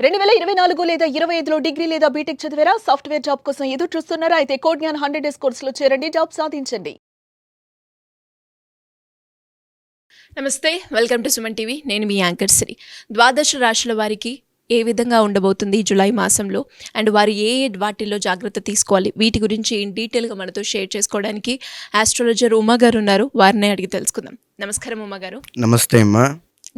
2024 లేదా 25లో డిగ్రీ లేదా బీటెక్ చదివారా? సాఫ్ట్‌వేర్ జాబ్ కోసం ఎదురు చూస్తున్నారా? అయితే కోడ్ జ్ఞాన్ 100 డేస్ కోర్సులో చేరండి. జాబ్ సాధించండి. నమస్తే. Welcome to Suman TV. నేను మీ యాంకర్ శ్రీ. ద్వాదశ రాశుల వారికి ఏ విధంగా ఉండబోతుంది జూలై మాసంలో అండ్ వారు ఏ వాటిల్లో జాగ్రత్త తీసుకోవాలి, వీటి గురించి ఇన్ డీటెయిల్గా మనతో షేర్ చేసుకోవడానికి ఆస్ట్రాలజర్ ఉమా గారు ఉన్నారు. వారిని అడిగి తెలుసుకుందాం. నమస్కారం ఉమా గారు. నమస్తే అమ్మా.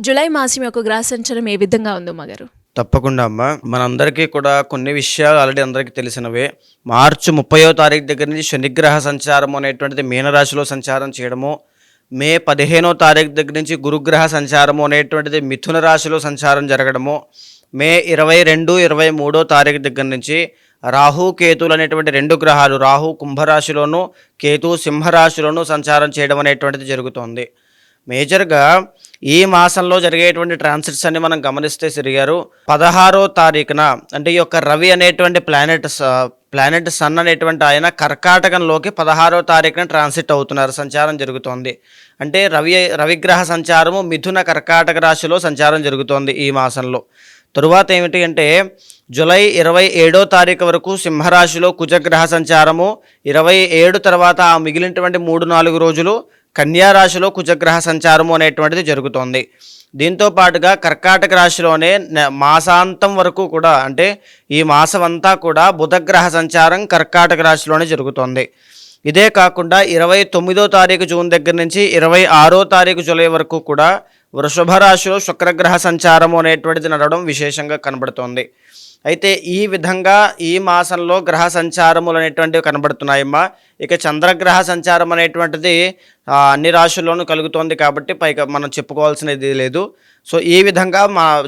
జూలై మాసం యొక్క గ్రహ సంచారం ఏ విధంగా ఉంది ఉమా గారు? తప్పకుండా అమ్మా. మనందరికీ కూడా కొన్ని విషయాలు ఆల్రెడీ అందరికీ తెలిసినవే. మార్చి 30వ తారీఖు దగ్గర నుంచి శనిగ్రహ సంచారం అనేటువంటిది మీనరాశిలో సంచారం చేయడము, మే 15వ తారీఖు దగ్గర నుంచి గురుగ్రహ సంచారము అనేటువంటిది మిథున రాశిలో సంచారం జరగడము, మే 22, 23వ తారీఖు దగ్గర నుంచి రాహు కేతులు అనేటువంటి రెండు గ్రహాలు, రాహు కుంభరాశిలోను కేతు సింహరాశిలోను సంచారం చేయడం అనేటువంటిది జరుగుతోంది. మేజర్గా ఈ మాసంలో జరిగేటువంటి ట్రాన్సిట్స్ అన్ని మనం గమనిస్తే సిరిగారు, 16వ తారీఖున అంటే ఈ యొక్క రవి అనేటువంటి ప్లానెట్ సన్ అనేటువంటి ఆయన కర్కాటకంలోకి 16వ తారీఖున ట్రాన్సిట్ అవుతున్నారు, సంచారం జరుగుతోంది. అంటే రవిగ్రహ సంచారము మిథున కర్కాటక రాశిలో సంచారం జరుగుతోంది ఈ మాసంలో. తరువాత ఏమిటి అంటే జూలై 27వ తారీఖు వరకు సింహరాశిలో కుజగ్రహ సంచారము, 27 తర్వాత ఆ మిగిలినటువంటి 3-4 రోజులు కన్యారాశిలో కుజగ్రహ సంచారము అనేటువంటిది జరుగుతోంది. దీంతో పాటుగా కర్కాటక రాశిలోనే మాసాంతం వరకు కూడా అంటే ఈ మాసం అంతా కూడా బుధగ్రహ సంచారం కర్కాటక రాశిలోనే జరుగుతోంది. ఇదే కాకుండా 29వ తారీఖు జూన్ దగ్గర నుంచి 26వ తారీఖు జూలై వరకు కూడా వృషభ రాశిలో శుక్రగ్రహ సంచారము అనేటువంటిది నడవడం విశేషంగా కనబడుతోంది. అయితే ఈ విధంగా ఈ మాసంలో గ్రహ సంచారములు అనేటువంటివి కనబడుతున్నాయమ్మా. ఇక చంద్రగ్రహ సంచారం అనేటువంటిది అన్ని రాశుల్లోనూ కలుగుతోంది కాబట్టి పైగా మనం చెప్పుకోవాల్సినది లేదు. సో ఈ విధంగా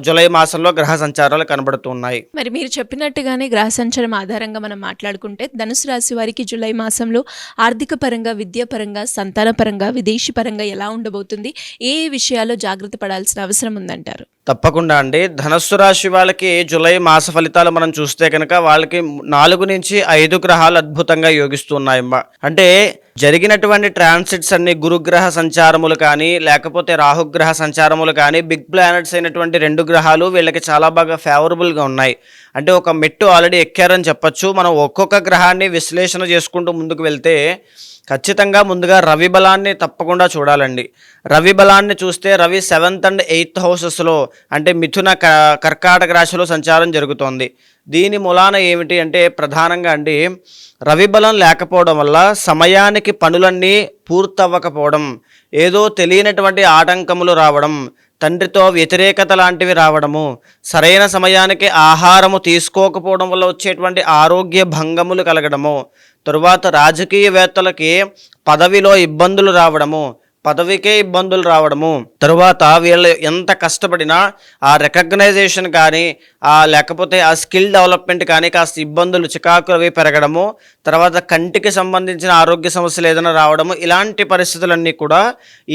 జూలై మాసంలో గ్రహ సంచారాలు కనబడుతున్నాయి. మరి మీరు చెప్పినట్టుగానే గ్రహ సంచారం ఆధారంగా మనం మాట్లాడుకుంటే ధనుసు రాశి వారికి జూలై మాసంలో ఆర్థిక పరంగా, విద్యాపరంగా, సంతాన పరంగా, విదేశీ పరంగా ఎలా ఉండబోతుంది, ఏ విషయాల్లో జాగ్రత్త పడాల్సిన అవసరం ఉందంటారు? తప్పకుండా అండి. ధనస్సు రాశి వాళ్ళకి జూలై మాస ఫలితాలు మనం చూస్తే కనుక వాళ్ళకి 4 నుంచి 5 గ్రహాలు అద్భుతంగా యోగిస్తున్నాయమ్మా. అంటే జరిగినటువంటి ట్రాన్సిట్స్ అన్ని గురుగ్రహ సంచారములు కానీ లేకపోతే రాహుగ్రహ సంచారములు కానీ బిగ్ ప్లానెట్స్ అయినటువంటి 2 గ్రహాలు వీళ్ళకి చాలా బాగా ఫేవరబుల్గా ఉన్నాయి. అంటే ఒక మెట్టు ఆల్రెడీ ఎక్కారని చెప్పచ్చు. మనం ఒక్కొక్క గ్రహాన్ని విశ్లేషణ చేసుకుంటూ ముందుకు వెళ్తే ఖచ్చితంగా ముందుగా రవి బలాన్ని తప్పకుండా చూడాలండి. రవి బలాన్ని చూస్తే రవి 7th and 8th హౌసెస్లో అంటే మిథున కర్కాటక రాశిలో సంచారం జరుగుతోంది. దీని మూలాన ఏమిటి అంటే ప్రధానంగా అండి రవి బలం లేకపోవడం వల్ల సమయానికి పనులన్నీ పూర్తవ్వకపోవడం, ఏదో తెలియనటువంటి ఆటంకములు రావడం, తండ్రితో వ్యతిరేకత లాంటివి రావడము, సరైన సమయానికి ఆహారము తీసుకోకపోవడం వల్ల వచ్చేటువంటి ఆరోగ్య భంగములు కలగడము, తరువాత రాజకీయవేత్తలకి పదవిలో ఇబ్బందులు రావడము, పదవికే ఇబ్బందులు రావడము, తరువాత వీళ్ళు ఎంత కష్టపడినా ఆ రికగ్నైజేషన్ కానీ లేకపోతే ఆ స్కిల్ డెవలప్మెంట్ కానీ కాస్త ఇబ్బందులు చికాకులు అవి పెరగడము, తర్వాత కంటికి సంబంధించిన ఆరోగ్య సమస్యలు ఏదైనా రావడము, ఇలాంటి పరిస్థితులన్నీ కూడా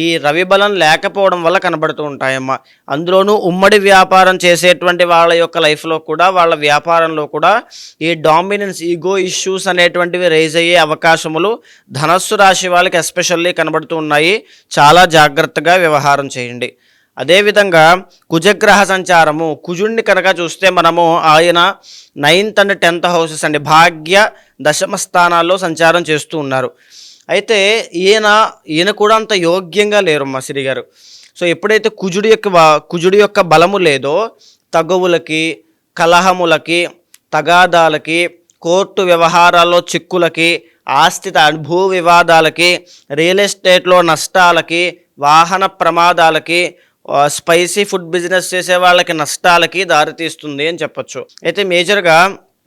ఈ రవి బలం లేకపోవడం వల్ల కనబడుతూ ఉంటాయమ్మా. అందులోనూ ఉమ్మడి వ్యాపారం చేసేటువంటి వాళ్ళ యొక్క లైఫ్లో కూడా వాళ్ళ వ్యాపారంలో కూడా ఈ డామినెన్స్, ఈగో ఇష్యూస్ అనేటువంటివి రైజ్ అయ్యే అవకాశములు ధనస్సు రాశి వాళ్ళకి ఎస్పెషల్లీ కనబడుతూ ఉన్నాయి. చాలా జాగ్రత్తగా వ్యవహారం చేయండి. అదేవిధంగా కుజగ్రహ సంచారము, కుజుడిని కనుక చూస్తే మనము ఆయన 9th and 10th హౌసెస్ అండి భాగ్య దశమ స్థానాల్లో సంచారం చేస్తూ ఉన్నారు. అయితే ఈయన కూడా అంత యోగ్యంగా లేరు మా శ్రీ గారు. సో ఎప్పుడైతే కుజుడి యొక్క బలము లేదో తగువులకి, కలహములకి, తగాదాలకి, కోర్టు వ్యవహారాల్లో చిక్కులకి, ఆస్తి భూ వివాదాలకి, రియల్ ఎస్టేట్లో నష్టాలకి, వాహన ప్రమాదాలకి, స్పైసీ ఫుడ్ బిజినెస్ చేసే వాళ్ళకి నష్టాలకి దారితీస్తుంది అని చెప్పచ్చు. అయితే మేజర్గా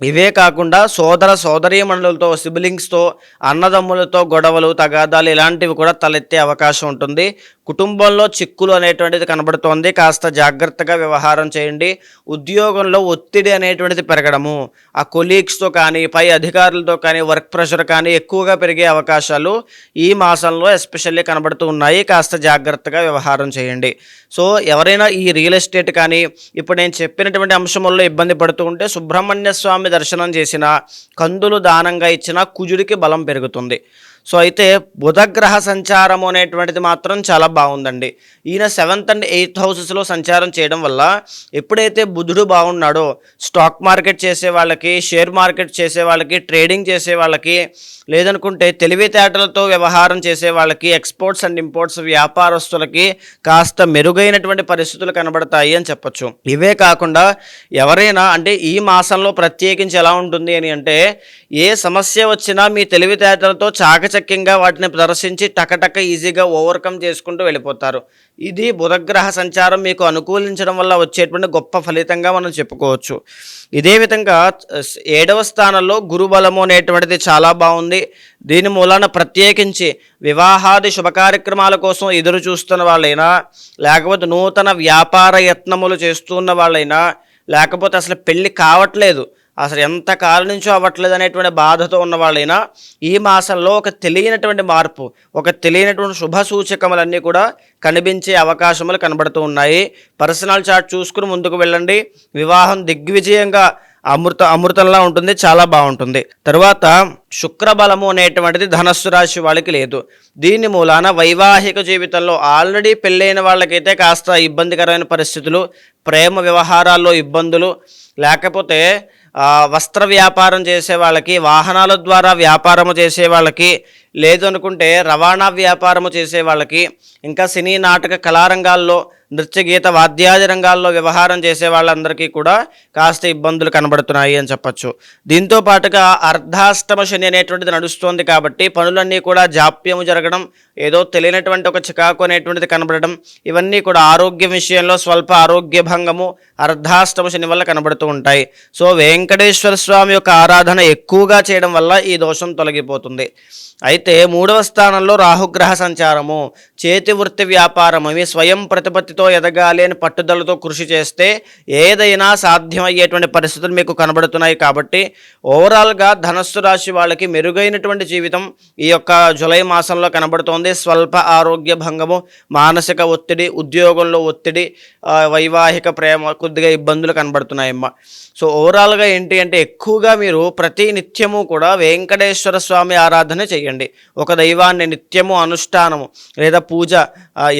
ఇవే కాకుండా సోదరీమణులతో, సిబ్లింగ్స్తో, అన్నదమ్ములతో గొడవలు, తగాదాలు ఇలాంటివి కూడా తలెత్తే అవకాశం ఉంటుంది. కుటుంబంలో చిక్కులు అనేటువంటిది కనబడుతోంది. కాస్త జాగ్రత్తగా వ్యవహారం చేయండి. ఉద్యోగంలో ఒత్తిడి అనేటువంటిది పెరగడము, ఆ కొలీగ్స్తో కానీ పై అధికారులతో కానీ వర్క్ ప్రెషర్ కానీ ఎక్కువగా పెరిగే అవకాశాలు ఈ మాసంలో ఎస్పెషల్లీ కనబడుతూ ఉన్నాయి. కాస్త జాగ్రత్తగా వ్యవహారం చేయండి. సో ఎవరైనా ఈ రియల్ ఎస్టేట్ కానీ ఇప్పుడు నేను చెప్పినటువంటి అంశముల్లో ఇబ్బంది పడుతూ ఉంటే సుబ్రహ్మణ్య స్వామి దర్శనం చేసిన, కందులు దానంగా ఇచ్చిన కుజుడికి బలం పెరుగుతుంది. సో అయితే బుధగ్రహ సంచారం అనేటువంటిది మాత్రం చాలా బాగుందండి. ఈయన 7th and 8th హౌసెస్లో సంచారం చేయడం వల్ల ఎప్పుడైతే బుధుడు బాగున్నాడో స్టాక్ మార్కెట్ చేసే వాళ్ళకి, షేర్ మార్కెట్ చేసే వాళ్ళకి, ట్రేడింగ్ చేసే వాళ్ళకి, లేదనుకుంటే తెలివితేటలతో వ్యవహారం చేసే వాళ్ళకి, ఎక్స్పోర్ట్స్ అండ్ ఇంపోర్ట్స్ వ్యాపారస్తులకి కాస్త మెరుగైనటువంటి పరిస్థితులు కనబడతాయి అని చెప్పొచ్చు. ఇవే కాకుండా ఎవరైనా అంటే ఈ మాసంలో ప్రత్యేకించి ఎలా ఉంటుంది అని అంటే, ఏ సమస్య వచ్చినా మీ తెలివితేటలతో చాకచక్యంగా వాటిని ప్రదర్శించి టకటక ఈజీగా ఓవర్కమ్ చేసుకుంటూ వెళ్ళిపోతారు. ఇది బుధగ్రహ సంచారం మీకు అనుకూలించడం వల్ల వచ్చేటువంటి గొప్ప ఫలితంగా మనం చెప్పుకోవచ్చు. ఇదే విధంగా 7వ స్థానంలో గురుబలము అనేటువంటిది చాలా బాగుంది. దీని మూలాన ప్రత్యేకించి వివాహాది శుభకార్యక్రమాల కోసం ఎదురు చూస్తున్న వాళ్ళైనా, లేకపోతే నూతన వ్యాపార యత్నములు చేస్తున్న వాళ్ళైనా, లేకపోతే అసలు పెళ్ళి కావట్లేదు, అసలు ఎంత కాలం నుంచో అవ్వట్లేదు అనేటువంటి బాధతో ఉన్న వాళ్ళైనా ఈ మాసంలో ఒక తెలియనటువంటి మార్పు, ఒక తెలియనటువంటి శుభ సూచకములన్నీ కూడా కనిపించే అవకాశములు కనబడుతూ ఉన్నాయి. పర్సనల్ చార్ట్ చూసుకుని ముందుకు వెళ్ళండి. వివాహం దిగ్విజయంగా అమృతంలా ఉంటుంది, చాలా బాగుంటుంది. తర్వాత శుక్రబలము అనేటువంటిది ధనస్సు రాశి వాళ్ళకి లేదు. దీని మూలాన వైవాహిక జీవితంలో ఆల్రెడీ పెళ్ళైన వాళ్ళకైతే కాస్త ఇబ్బందికరమైన పరిస్థితులు, ప్రేమ వ్యవహారాల్లో ఇబ్బందులు, లేకపోతే వస్త్ర వ్యాపారం చేసే వాళ్ళకి, వాహనాల ద్వారా వ్యాపారము చేసే వాళ్ళకి, లేదు అనుకుంటే రవాణా వ్యాపారము చేసే వాళ్ళకి, ఇంకా సినీ నాటక కళారంగాల్లో, నృత్య గీత వాద్యాది రంగాల్లో వ్యవహారం చేసే వాళ్ళందరికీ కూడా కాస్త ఇబ్బందులు కనబడుతున్నాయి అని చెప్పచ్చు. దీంతో పాటుగా అర్ధాష్టమ శని అనేటువంటిది నడుస్తోంది కాబట్టి పనులన్నీ కూడా జాప్యము జరగడం, ఏదో తెలియనటువంటి ఒక చికాకు అనేటువంటిది కనబడడం, ఇవన్నీ కూడా ఆరోగ్య విషయంలో స్వల్ప ఆరోగ్య భంగము అర్ధాష్టమ శని వల్ల కనబడుతూ ఉంటాయి. సో వెంకటేశ్వర స్వామి యొక్క ఆరాధన ఎక్కువగా చేయడం వల్ల ఈ దోషం తొలగిపోతుంది. అయితే 3వ స్థానంలో రాహుగ్రహ సంచారము, చేతి వృత్తి వ్యాపారం, ఇవి స్వయం ప్రతిపత్తితో ఎదగాలి అని పట్టుదలతో కృషి చేస్తే ఏదైనా సాధ్యమయ్యేటువంటి పరిస్థితులు మీకు కనబడుతున్నాయి. కాబట్టి ఓవరాల్గా ధనస్సు రాశి వాళ్ళకి మెరుగైనటువంటి జీవితం ఈ యొక్క జూలై మాసంలో కనబడుతోంది. స్వల్ప ఆరోగ్య భంగము, మానసిక ఒత్తిడి, ఉద్యోగంలో ఒత్తిడి, వైవాహిక ప్రేమ కొద్దిగా ఇబ్బందులు కనబడుతున్నాయమ్మ. సో ఓవరాల్గా ఏంటి అంటే ఎక్కువగా మీరు ప్రతి నిత్యము కూడా వెంకటేశ్వర స్వామి ఆరాధన చేయండి. ఒక దైవాన్ని నిత్యము అనుష్ఠానము లేదా పూజ,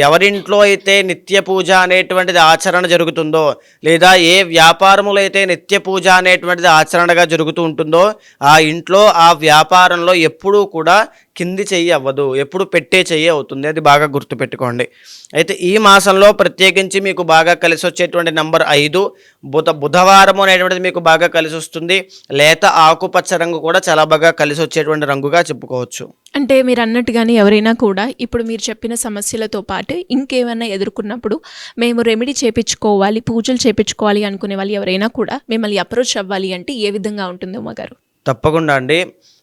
ఎవరింట్లో అయితే నిత్య పూజ అనేటువంటిది ఆచరణ జరుగుతుందో, లేదా ఏ వ్యాపారములో అయితే నిత్య పూజ అనేటువంటిది ఆచరణగా జరుగుతూ ఉంటుందో ఆ ఇంట్లో ఆ వ్యాపారంలో ఎప్పుడూ కూడా కింది చెయ్యి అవ్వదు, ఎప్పుడు పెట్టే చెయ్యి అవుతుంది. అది బాగా గుర్తుపెట్టుకోండి. అయితే ఈ మాసంలో ప్రత్యేకించి మీకు బాగా కలిసి వచ్చేటువంటి నెంబర్ 5, బుధవారం అనేటువంటిది మీకు బాగా కలిసి వస్తుంది. లేత ఆకుపచ్చ రంగు కూడా చాలా బాగా కలిసి వచ్చేటువంటి రంగుగా చెప్పుకోవచ్చు. అంటే మీరు అన్నట్టుగానే ఎవరైనా కూడా ఇప్పుడు మీరు చెప్పిన సమస్యలతో పాటు ఇంకేమైనా ఎదుర్కొన్నప్పుడు మేము రెమెడీ చేపించుకోవాలి, పూజలు చేపించుకోవాలి అనుకునే వాళ్ళు ఎవరైనా కూడా మిమ్మల్ని అప్రోచ్ అవ్వాలి అంటే ఏ విధంగా ఉంటుందో అమ్మగారు? తప్పకుండా అండి.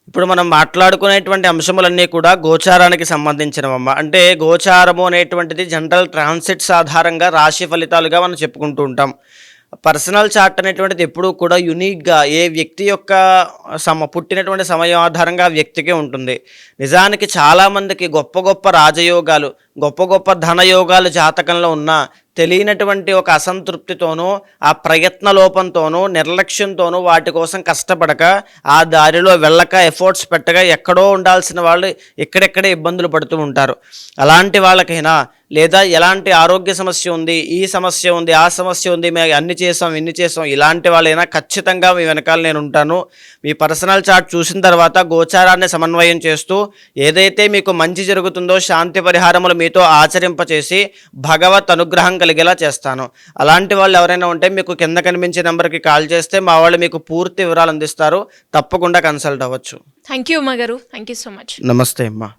ఇప్పుడు మనం మాట్లాడుకునేటువంటి అంశములన్నీ కూడా గోచారానికి సంబంధించినవమ్మ. అంటే గోచారము అనేటువంటిది జనరల్ ట్రాన్సిట్స్ ఆధారంగా రాశి ఫలితాలుగా మనం చెప్పుకుంటూ ఉంటాం. పర్సనల్ చార్ట్ అనేటువంటిది ఎప్పుడూ కూడా యునిక్గా ఏ వ్యక్తి యొక్క పుట్టినటువంటి సమయం ఆధారంగా వ్యక్తికే ఉంటుంది. నిజానికి చాలామందికి గొప్ప గొప్ప రాజయోగాలు, గొప్ప గొప్ప ధనయోగాలు జాతకంలో ఉన్న తెలియనటువంటి ఒక అసంతృప్తితోనూ, ఆ ప్రయత్న లోపంతోనూ, నిర్లక్ష్యంతోనూ వాటి కోసం కష్టపడక, ఆ దారిలో వెళ్ళక, ఎఫర్ట్స్ పెట్టగా ఎక్కడో ఉండాల్సిన వాళ్ళు ఎక్కడెక్కడే ఇబ్బందులు పడుతూ ఉంటారు. అలాంటి వాళ్ళకైనా, లేదా ఎలాంటి ఆరోగ్య సమస్య ఉంది, ఈ సమస్య ఉంది, ఆ సమస్య ఉంది, మేము అన్ని చేసాం ఇన్ని చేసాం, ఇలాంటి వాళ్ళైనా ఖచ్చితంగా మీ వెనకాల నేను ఉంటాను. మీ పర్సనల్ చార్ట్ చూసిన తర్వాత గోచారాన్ని సమన్వయం చేస్తూ ఏదైతే మీకు మంచి జరుగుతుందో శాంతి పరిహారములు మీతో ఆచరింపచేసి భగవత్ అనుగ్రహం కలిగేలా చేస్తాను. అలాంటి వాళ్ళు ఎవరైనా ఉంటే మీకు కింద కనిపించే నెంబర్కి కాల్ చేస్తే మా వాళ్ళు మీకు పూర్తి వివరాలు అందిస్తారు. తప్పకుండా కన్సల్ట్ అవ్వచ్చు. థ్యాంక్ యూ అమ్మగారు, థ్యాంక్ యూ సో మచ్. నమస్తే అమ్మా.